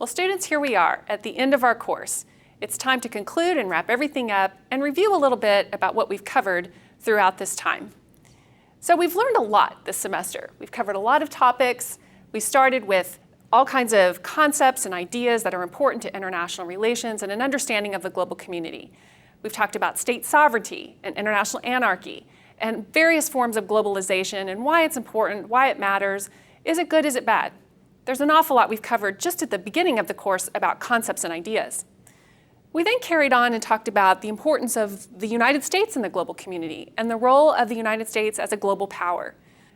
Well, students, here we are at the end of our course. It's time to conclude and wrap everything up and review a little bit about what we've covered throughout this time. So we've learned a lot this semester. We've covered a lot of topics. We started with all kinds of concepts and ideas that are important to international relations and an understanding of the global community. We've talked about state sovereignty and international anarchy and various forms of globalization and why it's important, why it matters. Is it good, is it bad? There's an awful lot we've covered just at the beginning of the course about concepts and ideas. We then carried on and talked about the importance of the United States in the global community and the role of the United States as a global power.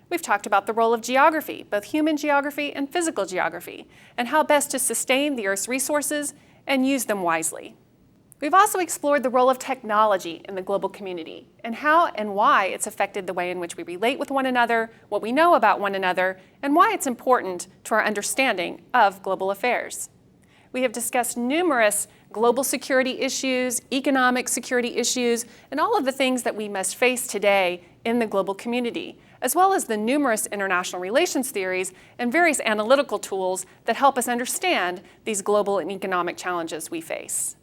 We've talked about the role of geography, both human geography and physical geography, and how best to sustain the Earth's resources and use them wisely. We've also explored the role of technology in the global community and how and why it's affected the way in which we relate with one another, what we know about one another, and why it's important to our understanding of global affairs. We have discussed numerous global security issues, economic security issues, and all of the things that we must face today in the global community, as well as the numerous international relations theories and various analytical tools that help us understand these global and economic challenges we face.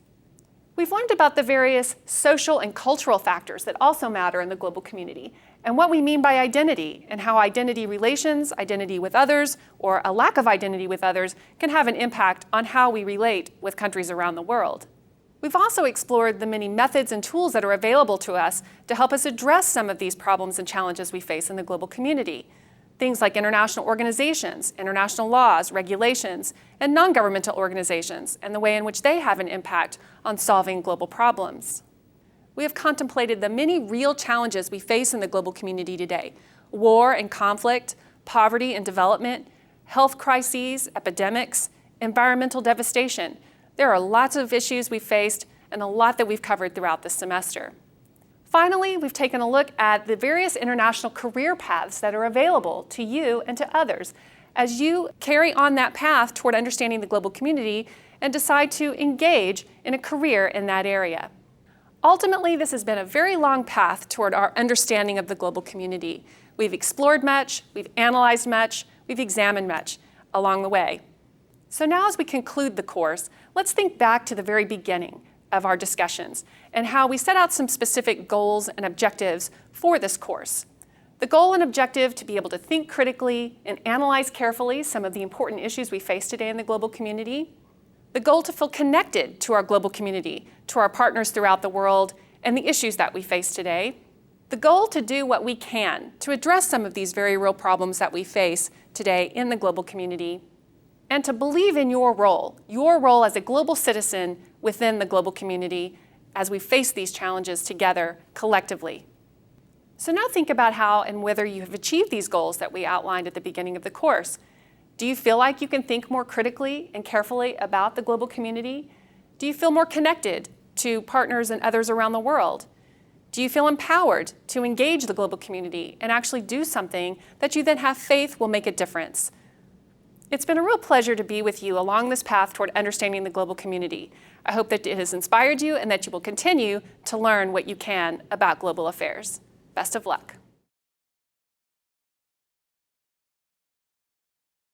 We've learned about the various social and cultural factors that also matter in the global community, and what we mean by identity, and how identity relations, identity with others, or a lack of identity with others can have an impact on how we relate with countries around the world. We've also explored the many methods and tools that are available to us to help us address some of these problems and challenges we face in the global community. Things like international organizations, international laws, regulations, and non-governmental organizations, and the way in which they have an impact on solving global problems. We have contemplated the many real challenges we face in the global community today: war and conflict, poverty and development, health crises, epidemics, environmental devastation. There are lots of issues we've faced and a lot that we've covered throughout this semester. Finally, we've taken a look at the various international career paths that are available to you and to others as you carry on that path toward understanding the global community and decide to engage in a career in that area. Ultimately, this has been a very long path toward our understanding of the global community. We've explored much, we've analyzed much, we've examined much along the way. So now as we conclude the course, let's think back to the very beginning of our discussions and how we set out some specific goals and objectives for this course. The goal and objective to be able to think critically and analyze carefully some of the important issues we face today in the global community. The goal to feel connected to our global community, to our partners throughout the world, and the issues that we face today. The goal to do what we can to address some of these very real problems that we face today in the global community. And to believe in your role as a global citizen within the global community as we face these challenges together collectively. So now think about how and whether you have achieved these goals that we outlined at the beginning of the course. Do you feel like you can think more critically and carefully about the global community? Do you feel more connected to partners and others around the world? Do you feel empowered to engage the global community and actually do something that you then have faith will make a difference? It's been a real pleasure to be with you along this path toward understanding the global community. I hope that it has inspired you and that you will continue to learn what you can about global affairs. Best of luck.